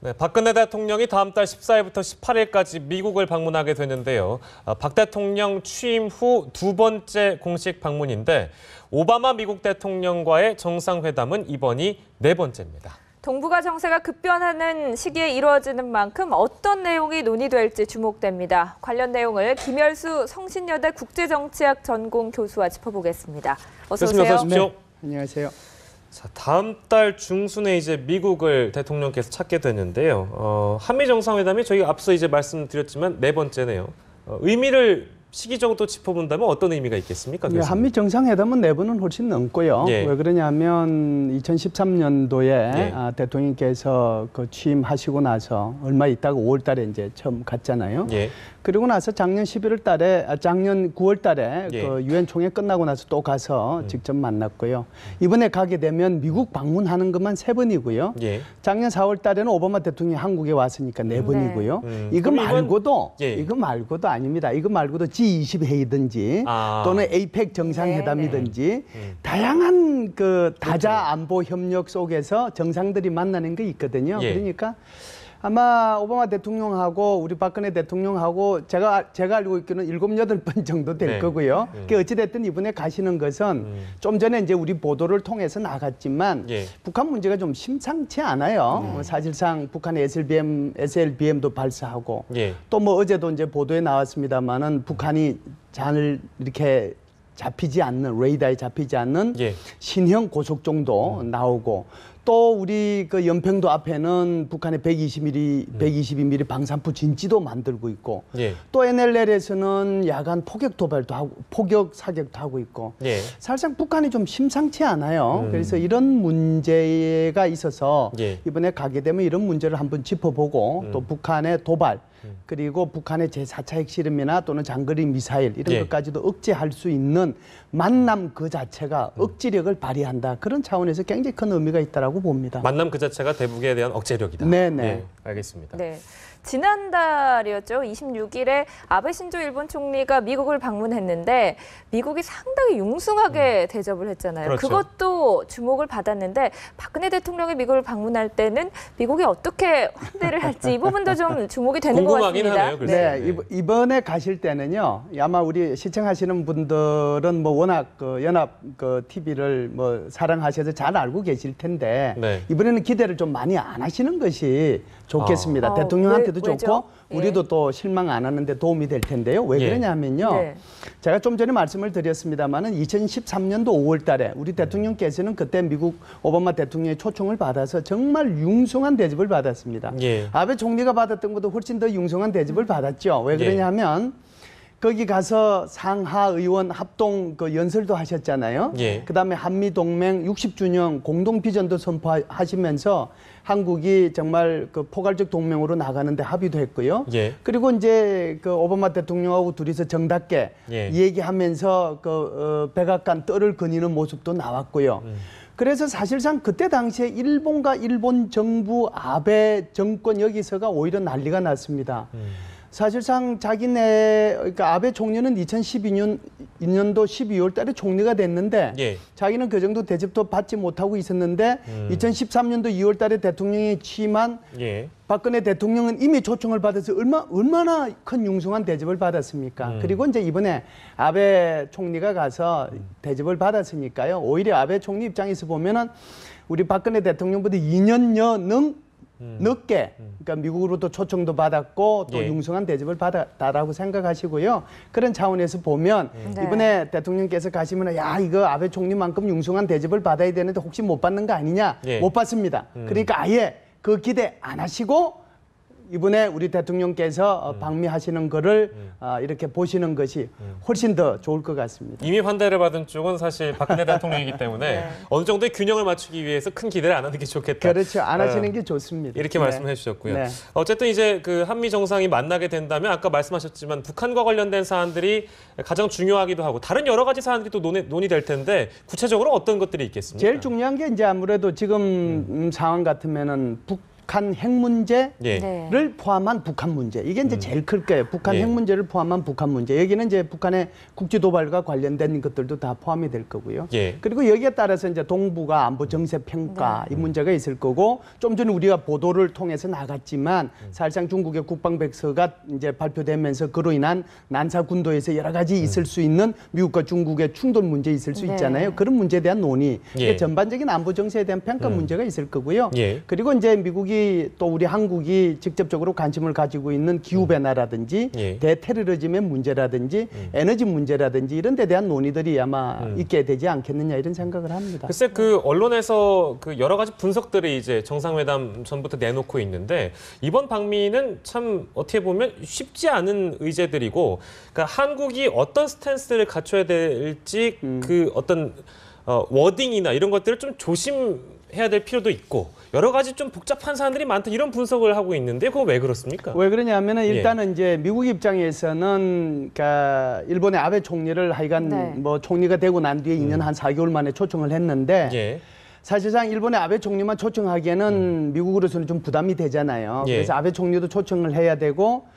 네, 박근혜 대통령이 다음 달 14일부터 18일까지 미국을 방문하게 되는데요. 박 대통령 취임 후 두 번째 공식 방문인데 오바마 미국 대통령과의 정상회담은 이번이 네 번째입니다. 동북아 정세가 급변하는 시기에 이루어지는 만큼 어떤 내용이 논의될지 주목됩니다. 관련 내용을 김열수 성신여대 국제정치학 전공 교수와 짚어보겠습니다. 어서 오세요. 어서 오십시오. 네, 안녕하세요. 자, 다음 달 중순에 이제 미국을 대통령께서 찾게 되는데요. 한미 정상회담이 저희가 앞서 이제 말씀드렸지만 네 번째네요. 의미를 시기적으로 짚어본다면 어떤 의미가 있겠습니까? 네, 한미 정상회담은 네 번은 훨씬 넘고요. 예. 왜 그러냐면 2013년도에 예. 대통령께서 그 취임하시고 나서 얼마 있다가 5월 달에 이제 처음 갔잖아요. 예. 그리고 나서 작년 11월 달에, 작년 9월 달에 예. 그 유엔 총회 끝나고 나서 또 가서 직접 만났고요. 이번에 가게 되면 미국 방문하는 것만 세 번이고요. 예. 작년 4월 달에는 오바마 대통령이 한국에 왔으니까 네 번이고요. 이거 그럼 이건- 말고도 예. 이거 말고도 아닙니다. 이거 말고도 G20 회의든지 또는 APEC 정상회담이든지 다양한 그 다자 안보 협력 속에서 정상들이 만나는 게 있거든요. 예. 그러니까 아마 오바마 대통령하고 우리 박근혜 대통령하고 제가 알고 있기로는 7, 8번 정도 될 네. 거고요. 그 어찌됐든 이번에 가시는 것은 좀 전에 이제 우리 보도를 통해서 나갔지만 예. 북한 문제가 좀 심상치 않아요. 사실상 북한의 SLBM도 발사하고 예. 또 뭐 어제도 이제 보도에 나왔습니다만은 북한이 잘 이렇게 잡히지 않는 레이더에 잡히지 않는 예. 신형 고속종도 나오고 또 우리 그 연평도 앞에는 북한의 122mm 방산포 진지도 만들고 있고 예. 또 NLL에서는 야간 포격 도발도 하고 포격 사격도 하고 있고 예. 사실상 북한이 좀 심상치 않아요. 그래서 이런 문제가 있어서 예. 이번에 가게 되면 이런 문제를 한번 짚어보고 또 북한의 도발 그리고 북한의 제4차 핵실험이나 또는 장거리 미사일 이런 예. 것까지도 억제할 수 있는 만남 그 자체가 억지력을 발휘한다. 그런 차원에서 굉장히 큰 의미가 있다고 봅니다. 만남 그 자체가 대북에 대한 억제력이다. 네네. 예, 알겠습니다. 네. 지난달이었죠. 26일에 아베 신조 일본 총리가 미국을 방문했는데 미국이 상당히 융숭하게 대접을 했잖아요. 그렇죠. 그것도 주목을 받았는데 박근혜 대통령이 미국을 방문할 때는 미국이 어떻게 환대를 할지 이 부분도 좀 주목이 되는 것 궁금하긴 같습니다. 하네요, 글쎄. 네, 이번에 가실 때는요. 아마 우리 시청하시는 분들은 뭐 워낙 그 연합 그 TV를 뭐 사랑하셔서 잘 알고 계실 텐데 네. 이번에는 기대를 좀 많이 안 하시는 것이 좋겠습니다. 아. 대통령한테도 왜죠? 좋고 예. 우리도 또 실망 안 하는데 도움이 될 텐데요. 왜 예. 그러냐면요. 네. 제가 좀 전에 말씀을 드렸습니다마는 2013년도 5월 달에 우리 대통령께서는 그때 미국 오바마 대통령의 초청을 받아서 정말 융숭한 대접을 받았습니다. 예. 아베 총리가 받았던 것보다 훨씬 더 융숭한 대접을 받았죠. 왜 예. 그러냐면 거기 가서 상하 의원 합동 그 연설도 하셨잖아요. 예. 그다음에 한미 동맹 60주년 공동 비전도 선포하시면서 한국이 정말 그 포괄적 동맹으로 나가는데 합의도 했고요. 예. 그리고 이제 그 오바마 대통령하고 둘이서 정답게 예. 얘기하면서 그 백악관 뜰을 거니는 모습도 나왔고요. 그래서 사실상 그때 당시에 일본 정부 아베 정권 여기서가 오히려 난리가 났습니다. 사실상 그러니까 아베 총리는 2012년도 12월 달에 총리가 됐는데 예. 자기는 그 정도 대접도 받지 못하고 있었는데 2013년도 2월 달에 대통령이 취임한 예. 박근혜 대통령은 이미 초청을 받아서 얼마나 큰 융숭한 대접을 받았습니까? 그리고 이제 이번에 아베 총리가 가서 대접을 받았으니까요. 오히려 아베 총리 입장에서 보면은 우리 박근혜 대통령보다 2년여 늦게 그러니까 미국으로도 초청도 받았고 또 예. 융숭한 대접을 받았다라고 생각하시고요. 그런 차원에서 보면 네. 이번에 대통령께서 가시면 야 이거 아베 총리만큼 융숭한 대접을 받아야 되는데 혹시 못 받는 거 아니냐? 예. 못 받습니다. 그러니까 아예 그 기대 안 하시고 이번에 우리 대통령께서 방미하시는 거를 이렇게 보시는 것이 훨씬 더 좋을 것 같습니다. 이미 환대를 받은 쪽은 사실 박근혜 대통령이기 때문에 네. 어느 정도의 균형을 맞추기 위해서 큰 기대를 안 하는 게 좋겠다. 그렇죠. 안 하시는 게 좋습니다. 이렇게 네. 말씀해 주셨고요. 네. 어쨌든 이제 그 한미 정상이 만나게 된다면 아까 말씀하셨지만 북한과 관련된 사안들이 가장 중요하기도 하고 다른 여러 가지 사안들이 또 논의될 텐데 구체적으로 어떤 것들이 있겠습니까? 제일 중요한 게 이제 아무래도 지금 상황 같으면은 북한 핵 문제를 예. 포함한 북한 문제. 이게 이제 제일 클 거예요. 북한 예. 핵 문제를 포함한 북한 문제. 여기는 이제 북한의 국지 도발과 관련된 것들도 다 포함이 될 거고요. 예. 그리고 여기에 따라서 이제 동북아 안보 정세 평가 이 문제가 있을 거고, 좀 전에 우리가 보도를 통해서 나갔지만 사실상 중국의 국방백서가 이제 발표되면서 그로 인한 난사 군도에서 여러 가지 있을 수 있는 미국과 중국의 충돌 문제 있을 수 있잖아요. 그런 문제에 대한 논의, 예. 전반적인 안보 정세에 대한 평가 문제가 있을 거고요. 예. 그리고 이제 미국이 또 우리 한국이 직접적으로 관심을 가지고 있는 기후 변화라든지 예. 대테러리즘의 문제라든지 에너지 문제라든지 이런 데 대한 논의들이 아마 있게 되지 않겠느냐 이런 생각을 합니다. 글쎄 그 언론에서 그 여러 가지 분석들을 이제 정상회담 전부터 내놓고 있는데, 이번 방미는 참 어떻게 보면 쉽지 않은 의제들이고, 그러니까 한국이 어떤 스탠스를 갖춰야 될지 그 어떤 워딩이나 이런 것들을 좀 조심해야 될 필요도 있고, 여러 가지 좀 복잡한 사안들이 많다, 이런 분석을 하고 있는데 그거 왜 그렇습니까? 왜 그러냐면은 일단은 이제 미국 입장에서는 그러니까 일본의 아베 총리를 하여간 뭐 총리가 되고 난 뒤에 2년 한 4개월 만에 초청을 했는데 예. 사실상 일본의 아베 총리만 초청하기에는 미국으로서는 좀 부담이 되잖아요. 예. 그래서 아베 총리도 초청을 해야 되고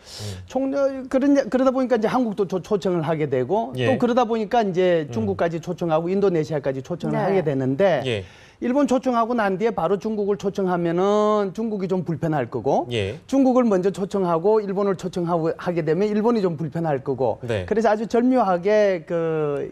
그러다 보니까 이제 한국도 초청을 하게 되고 예. 또 그러다 보니까 이제 중국까지 초청하고 인도네시아까지 초청을 네. 하게 되는데 예. 일본 초청하고 난 뒤에 바로 중국을 초청하면은 중국이 좀 불편할 거고 예. 중국을 먼저 초청하고 일본을 초청하게 되면 일본이 좀 불편할 거고 네. 그래서 아주 절묘하게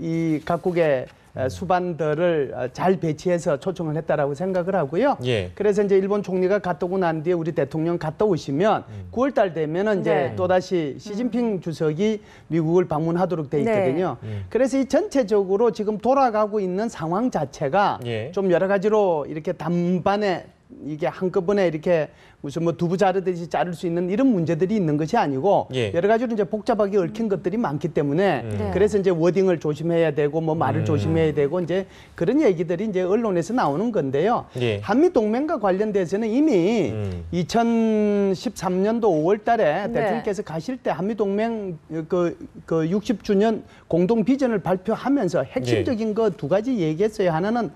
이 각국의 수반들을 잘 배치해서 초청을 했다라고 생각을 하고요. 예. 그래서 이제 일본 총리가 갔다 오고 난 뒤에 우리 대통령 갔다 오시면 9월 달 되면은 이제 네. 또다시 시진핑 주석이 미국을 방문하도록 돼 있거든요. 그래서 이 전체적으로 지금 돌아가고 있는 상황 자체가 예. 좀 여러 가지로 이렇게 단반에 이게 한꺼번에 이렇게 무슨 뭐 두부 자르듯이 자를 수 있는 이런 문제들이 있는 것이 아니고 예. 여러 가지로 이제 복잡하게 얽힌 것들이 많기 때문에 네. 그래서 이제 워딩을 조심해야 되고 뭐 말을 조심해야 되고 이제 그런 얘기들이 이제 언론에서 나오는 건데요. 예. 한미 동맹과 관련돼서는 이미 2013년도 5월 달에 네. 대통령께서 가실 때 한미 동맹 그 60주년 공동 비전을 발표하면서 핵심적인 거 두 가지 얘기했어요. 하나는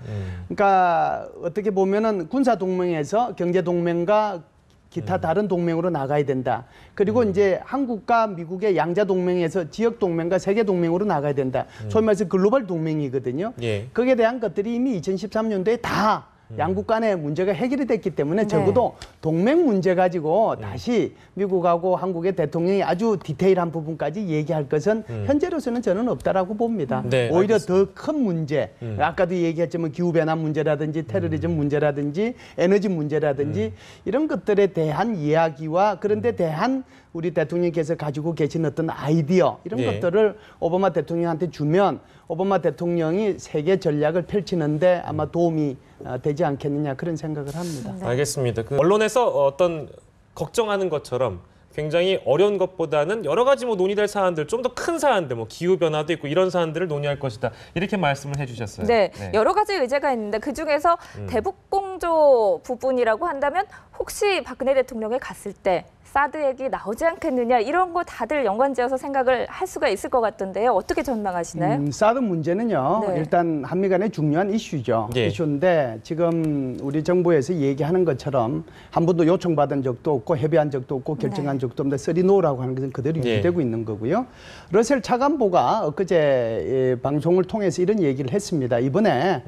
그러니까 어떻게 보면은 군사 동맹에서 경제 동맹과 기타 다른 동맹으로 나가야 된다. 그리고 이제 한국과 미국의 양자 동맹에서 지역 동맹과 세계 동맹으로 나가야 된다. 소위 말해서 글로벌 동맹이거든요. 예. 거기에 대한 것들이 이미 2013년도에 다 양국 간의 문제가 해결이 됐기 때문에 적어도 동맹 문제 가지고 다시 미국하고 한국의 대통령이 아주 디테일한 부분까지 얘기할 것은 현재로서는 저는 없다라고 봅니다. 네, 오히려 알겠습니다. 더 큰 문제, 아까도 얘기했지만 기후변화 문제라든지 테러리즘 문제라든지 에너지 문제라든지 이런 것들에 대한 이야기와 그런 데 대한 우리 대통령께서 가지고 계신 어떤 아이디어 이런 예. 것들을 오바마 대통령한테 주면 오바마 대통령이 세계 전략을 펼치는데 아마 도움이 되지 않겠느냐 그런 생각을 합니다. 알겠습니다. 그 언론에서 어떤 걱정하는 것처럼 굉장히 어려운 것보다는 여러 가지 뭐 논의될 사안들, 좀 더 큰 사안들, 뭐 기후 변화도 있고 이런 사안들을 논의할 것이다. 이렇게 말씀을 해주셨어요. 네, 여러 가지 의제가 있는데 그 중에서 대북공조 부분이라고 한다면 혹시 박근혜 대통령이 갔을 때 사드 얘기 나오지 않겠느냐 이런 거 다들 연관지어서 생각을 할 수가 있을 것 같던데요. 어떻게 전망하시나요? 사드 문제는요. 네. 일단 한미 간의 중요한 이슈죠. 예. 이슈인데 지금 우리 정부에서 얘기하는 것처럼 한 번도 요청받은 적도 없고 협의한 적도 없고 결정한 적도 없는데 쓰리노라고 하는 것은 그대로 예. 유지되고 있는 거고요. 러셀 차관보가 엊그제 방송을 통해서 이런 얘기를 했습니다. 이번에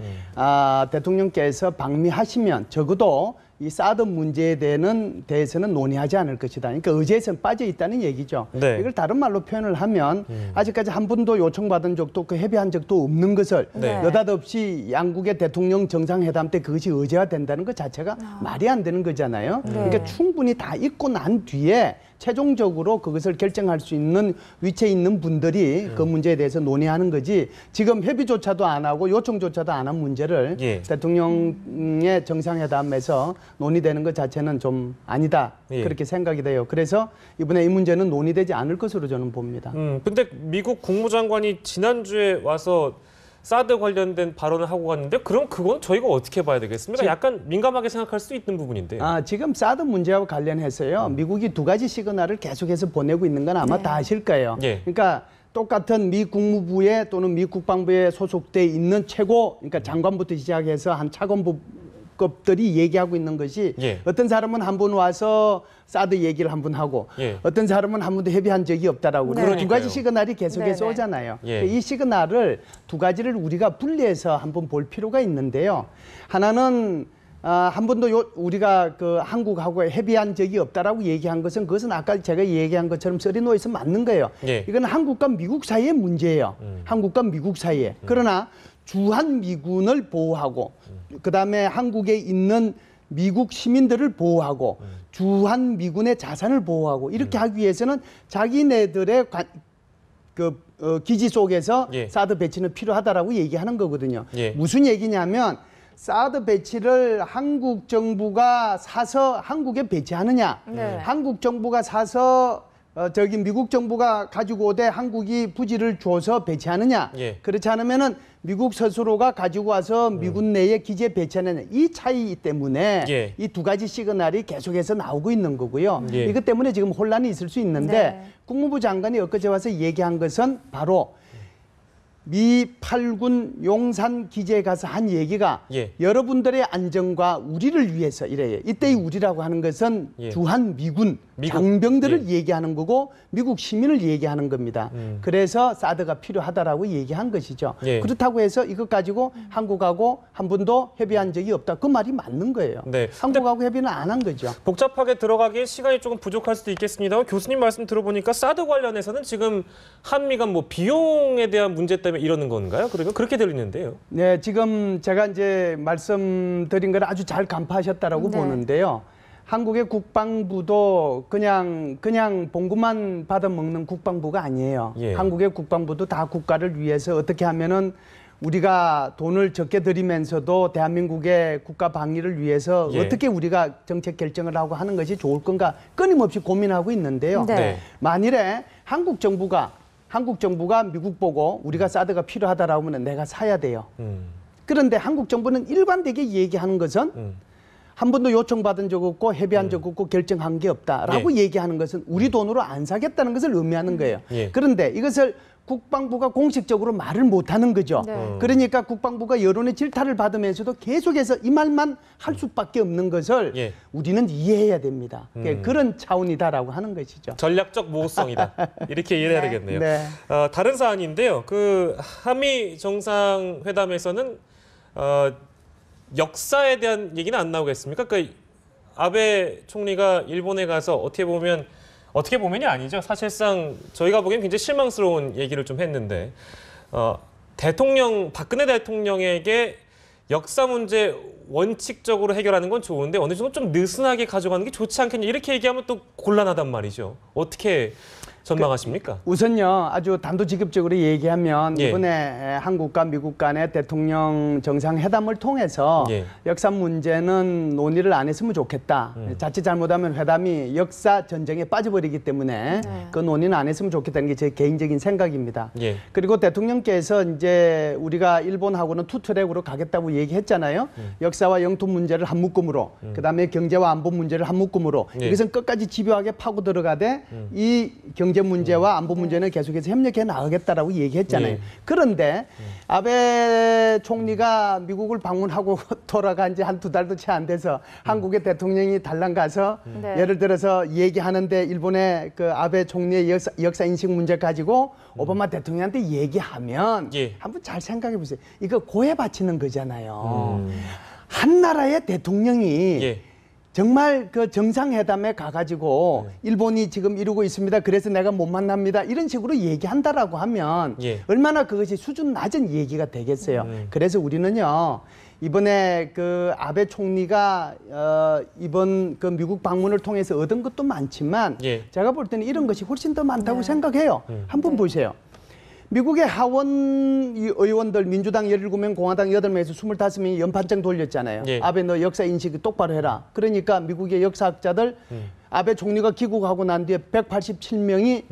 대통령께서 방미하시면 적어도 이 사드 문제에 대해서는 논의하지 않을 것이다. 그러니까 의제에서는 빠져 있다는 얘기죠. 네. 이걸 다른 말로 표현을 하면 아직까지 한 번도 요청받은 적도 없고 협의한 적도 없는 것을 네. 느닷없이 양국의 대통령 정상회담 때 그것이 의제화된다는 것 자체가 말이 안 되는 거잖아요. 그러니까 충분히 다 있고 난 뒤에 최종적으로 그것을 결정할 수 있는 위치에 있는 분들이 그 문제에 대해서 논의하는 거지 지금 협의조차도 안 하고 요청조차도 안 한 문제를 예. 대통령의 정상회담에서 논의되는 것 자체는 좀 아니다. 예. 그렇게 생각이 돼요. 그래서 이번에 이 문제는 논의되지 않을 것으로 저는 봅니다. 근데 미국 국무장관이 지난주에 와서 사드 관련된 발언을 하고 갔는데 그럼 그건 저희가 어떻게 봐야 되겠습니까? 약간 민감하게 생각할 수 있는 부분인데요. 지금 사드 문제와 관련해서요. 미국이 두 가지 시그널을 계속해서 보내고 있는 건 아마 다 아실 거예요. 예. 그러니까 똑같은 미 국무부에 또는 미 국방부에 소속돼 있는 최고, 그러니까 장관부터 시작해서 한 차관부 국가주석급들이 얘기하고 있는 것이 예. 어떤 사람은 한 번 와서 사드 얘기를 한 번 하고 예. 어떤 사람은 한 번도 협의한 적이 없다라고 네. 두 가지 시그널이 계속해서 네네. 오잖아요. 예. 이 시그널을 두 가지를 우리가 분리해서 한번 볼 필요가 있는데요. 하나는 한 번도 우리가 그 한국하고 협의한 적이 없다라고 얘기한 것은 그것은 아까 제가 얘기한 것처럼 썰이 놓여서 맞는 거예요. 예. 이건 한국과 미국 사이의 문제예요. 한국과 미국 사이에. 그러나 주한미군을 보호하고 그다음에 한국에 있는 미국 시민들을 보호하고 주한미군의 자산을 보호하고 이렇게 하기 위해서는 자기네들의 기지 속에서 예. 사드 배치는 필요하다라고 얘기하는 거거든요. 예. 무슨 얘기냐면 사드 배치를 한국 정부가 사서 한국에 배치하느냐, 네. 한국 정부가 사서 미국 정부가 가지고 오되 한국이 부지를 줘서 배치하느냐, 예. 그렇지 않으면은 미국 스스로가 가지고 와서 미국 내에 기지에 배치하느냐, 이 차이 때문에 예. 이 두 가지 시그널이 계속해서 나오고 있는 거고요. 예. 이것 때문에 지금 혼란이 있을 수 있는데 네. 국무부 장관이 엊그제 와서 얘기한 것은 바로 미 8군 용산 기지에 가서 한 얘기가 예. 여러분들의 안전과 우리를 위해서 이래요. 이때 이 우리라고 하는 것은 예. 주한 미군 미국. 장병들을 예. 얘기하는 거고 미국 시민을 얘기하는 겁니다. 그래서 사드가 필요하다라고 얘기한 것이죠. 예. 그렇다고 해서 이것 가지고 한국하고 한 번도 협의한 적이 없다. 그 말이 맞는 거예요. 네. 한국하고 협의는 안 한 거죠. 복잡하게 들어가기에 시간이 조금 부족할 수도 있겠습니다. 교수님 말씀 들어보니까 사드 관련해서는 지금 한미가 뭐 비용에 대한 문제 때문에 이러는 건가요? 그러면 그렇게 들리는데요. 네, 지금 제가 이제 말씀드린 걸 아주 잘 간파하셨다라고 네. 보는데요. 한국의 국방부도 그냥 봉급만 받아 먹는 국방부가 아니에요. 예. 한국의 국방부도 다 국가를 위해서 어떻게 하면은 우리가 돈을 적게 들이면서도 대한민국의 국가 방위를 위해서 예. 어떻게 우리가 정책 결정을 하고 하는 것이 좋을 건가 끊임없이 고민하고 있는데요. 네. 네. 만일에 한국 정부가 미국 보고 우리가 사드가 필요하다라고 하면 내가 사야 돼요. 그런데 한국 정부는 일관되게 얘기하는 것은 한 번도 요청받은 적 없고 협의한 적 없고 결정한 게 없다라고 얘기하는 것은 우리 돈으로 안 사겠다는 것을 의미하는 거예요. 예. 그런데 이것을 국방부가 공식적으로 말을 못하는 거죠. 네. 그러니까 국방부가 여론의 질타를 받으면서도 계속해서 이 말만 할 수밖에 없는 것을 예. 우리는 이해해야 됩니다. 그런 차원이다라고 하는 것이죠. 전략적 모호성이다. 이렇게 이해해야 되겠네요. 네. 다른 사안인데요. 그 한미 정상회담에서는 역사에 대한 얘기는 안 나오겠습니까? 그 아베 총리가 일본에 가서 어떻게 보면이 아니죠. 사실상 저희가 보기엔 굉장히 실망스러운 얘기를 좀 했는데 박근혜 대통령에게 역사 문제 원칙적으로 해결하는 건 좋은데 어느 정도 좀 느슨하게 가져가는 게 좋지 않겠냐 이렇게 얘기하면 또 곤란하단 말이죠. 어떻게 전망하십니까? 우선요, 아주 단도직입적으로 얘기하면 예. 이번에 한국과 미국 간의 대통령 정상회담을 통해서 예. 역사 문제는 논의를 안 했으면 좋겠다. 자칫 잘못하면 회담이 역사 전쟁에 빠져버리기 때문에 그 논의는 안 했으면 좋겠다는 게 제 개인적인 생각입니다. 예. 그리고 대통령께서 이제 우리가 일본하고는 투트랙으로 가겠다고 얘기했잖아요. 역사와 영토 문제를 한 묶음으로, 그다음에 경제와 안보 문제를 한 묶음으로 예. 이것은 끝까지 집요하게 파고 들어가되 이 경제 문제와 안보 문제는 계속해서 협력해 나가겠다라고 얘기했잖아요. 예. 그런데 아베 총리가 미국을 방문하고 돌아간 지 한 2달도 채 안 돼서 한국의 대통령이 달랑 가서 네. 예를 들어서 얘기하는데 일본의 그 아베 총리의 역사 인식 문제 가지고 오바마 대통령한테 얘기하면 예. 한번 잘 생각해 보세요. 이거 고해 바치는 거잖아요. 한 나라의 대통령이 예. 정말 그 정상회담에 가가지고 일본이 지금 이러고 있습니다. 그래서 내가 못 만납니다. 이런 식으로 얘기한다라고 하면 예. 얼마나 그것이 수준 낮은 얘기가 되겠어요. 그래서 우리는요. 이번에 그 아베 총리가 이번 그 미국 방문을 통해서 얻은 것도 많지만 예. 제가 볼 때는 이런 것이 훨씬 더 많다고 생각해요. 한번 보세요. 미국의 하원 의원들 민주당 17명, 공화당 8명에서 25명이 연판장 돌렸잖아요. 예. 아베 너 역사 인식 똑바로 해라. 그러니까 미국의 역사학자들 아베 총리가 귀국하고 난 뒤에 187명이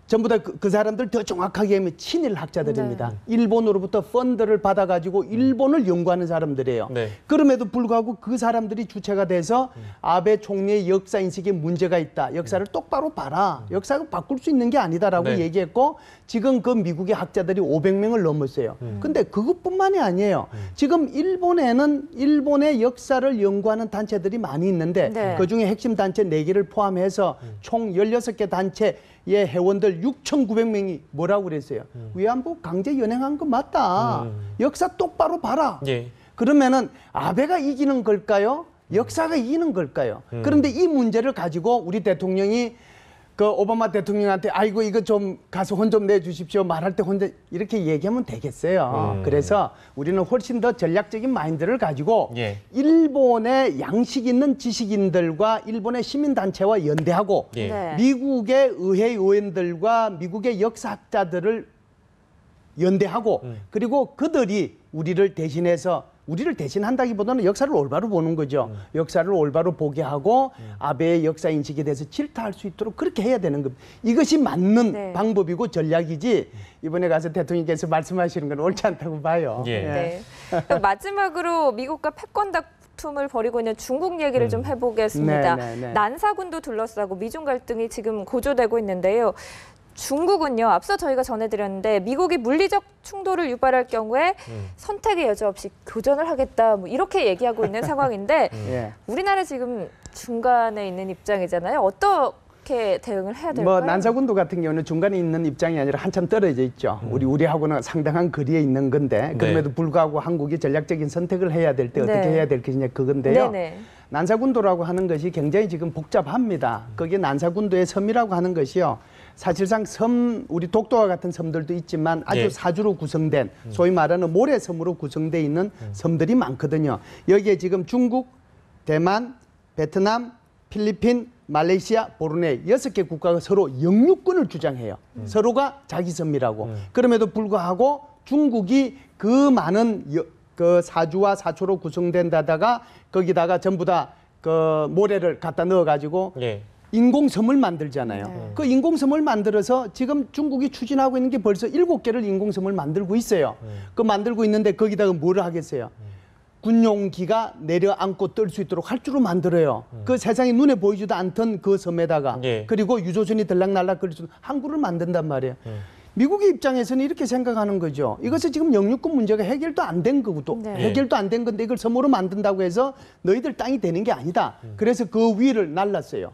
전부 다 그 사람들 더 정확하게 하면 친일 학자들입니다. 일본으로부터 펀드를 받아가지고 일본을 연구하는 사람들이에요. 네. 그럼에도 불구하고 그 사람들이 주체가 돼서 아베 총리의 역사 인식에 문제가 있다. 역사를 똑바로 봐라. 역사가 바꿀 수 있는 게 아니다라고 네. 얘기했고 지금 그 미국의 학자들이 500명을 넘었어요. 근데 그것뿐만이 아니에요. 지금 일본에는 일본의 역사를 연구하는 단체들이 많이 있는데 네. 그중에 핵심 단체 4개를 포함해서 총 16개 단체의 회원들 6,900명이 뭐라고 그랬어요? 위안부 강제 연행한 거 맞다. 역사 똑바로 봐라. 예. 그러면은 아베가 이기는 걸까요? 역사가 이기는 걸까요? 그런데 이 문제를 가지고 우리 대통령이 그 오바마 대통령한테 아이고 이거 좀 가서 혼 좀 내주십시오 말할 때 혼자 이렇게 얘기하면 되겠어요. 그래서 우리는 훨씬 더 전략적인 마인드를 가지고 예. 일본의 양식 있는 지식인들과 일본의 시민단체와 연대하고 예. 네. 미국의 의회 의원들과 미국의 역사학자들을 연대하고 그리고 그들이 우리를 대신한다기보다는 역사를 올바로 보는 거죠. 역사를 올바로 보게 하고 아베의 역사 인식에 대해서 질타할 수 있도록 그렇게 해야 되는 겁니다. 이것이 맞는 네. 방법이고 전략이지 이번에 가서 대통령께서 말씀하시는 건 옳지 않다고 봐요. 예. 네. 그럼 마지막으로 미국과 패권 다툼을 벌이고 있는 중국 얘기를 좀 해보겠습니다. 네. 난사군도 둘러싸고 미중 갈등이 지금 고조되고 있는데요. 중국은요, 앞서 저희가 전해드렸는데 미국이 물리적 충돌을 유발할 경우에 선택의 여지 없이 교전을 하겠다, 뭐 이렇게 얘기하고 있는 상황인데 예. 우리나라 지금 중간에 있는 입장이잖아요. 어떻게 대응을 해야 될까요? 뭐 난사군도 같은 경우는 중간에 있는 입장이 아니라 한참 떨어져 있죠. 우리하고는 상당한 거리에 있는 건데 그럼에도 불구하고 한국이 전략적인 선택을 해야 될 때 어떻게 네. 해야 될 것이냐 그건데요. 네네. 난사군도라고 하는 것이 굉장히 지금 복잡합니다. 거기에 난사군도의 섬이라고 하는 것이요. 사실상 섬, 우리 독도와 같은 섬들도 있지만 아주 예. 사주로 구성된 소위 말하는 모래섬으로 구성되어 있는 섬들이 많거든요. 여기에 지금 중국, 대만, 베트남, 필리핀, 말레이시아, 브루네이 6개 국가가 서로 영유권을 주장해요. 서로가 자기 섬이라고. 그럼에도 불구하고 중국이 그 많은 그 사주와 사초로 구성된 데다가 거기다가 전부 다 그 모래를 갖다 넣어가지고 예. 인공섬을 만들잖아요. 네. 그 인공섬을 만들어서 지금 중국이 추진하고 있는 게 벌써 7개를 인공섬을 만들고 있어요. 그 만들고 있는데 거기다가 뭐를 하겠어요? 군용기가 내려앉고 뜰 수 있도록 할 줄로 만들어요. 그 세상에 눈에 보이지도 않던 그 섬에다가 예. 그리고 유조선이 들락날락 거릴 수 있는 항구를 만든단 말이에요. 미국의 입장에서는 이렇게 생각하는 거죠. 이것은 지금 영유권 문제가 해결도 안 된 거고 네. 해결도 안 된 건데 이걸 섬으로 만든다고 해서 너희들 땅이 되는 게 아니다. 그래서 그 위를 날랐어요.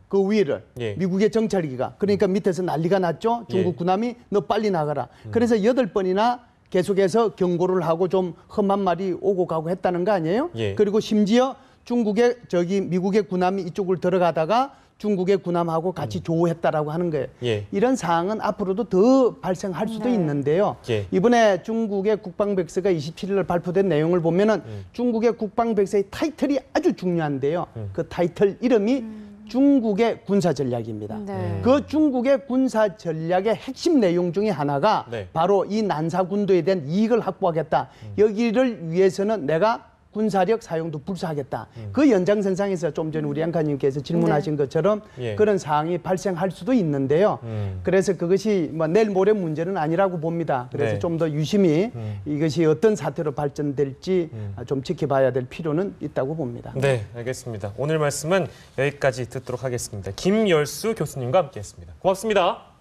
그 위를 예. 미국의 정찰기가 그러니까 밑에서 난리가 났죠. 중국 예. 군함이 너 빨리 나가라. 그래서 8번이나 계속해서 경고를 하고 좀 험한 말이 오고 가고 했다는 거 아니에요? 예. 그리고 심지어 중국의 미국의 군함이 이쪽을 들어가다가 중국의 군함하고 같이 조우했다라고 하는 거예요. 예. 이런 사항은 앞으로도 더 발생할 수도 네. 있는데요. 예. 이번에 중국의 국방백서가 27일 날 발표된 내용을 보면은 중국의 국방백서의 타이틀이 아주 중요한데요. 그 타이틀 이름이 중국의 군사 전략입니다. 네. 그 중국의 군사 전략의 핵심 내용 중에 하나가 네. 바로 이 난사군도에 대한 이익을 확보하겠다. 여기를 위해서는 내가 군사력 사용도 불사하겠다. 그 연장선상에서 좀 전에 우리 앵커님께서 질문하신 것처럼 예. 그런 사항이 발생할 수도 있는데요. 그래서 그것이 뭐 내일 모레 문제는 아니라고 봅니다. 그래서 네. 좀 더 유심히 이것이 어떤 사태로 발전될지 좀 지켜봐야 될 필요는 있다고 봅니다. 네, 알겠습니다. 오늘 말씀은 여기까지 듣도록 하겠습니다. 김열수 교수님과 함께했습니다. 고맙습니다.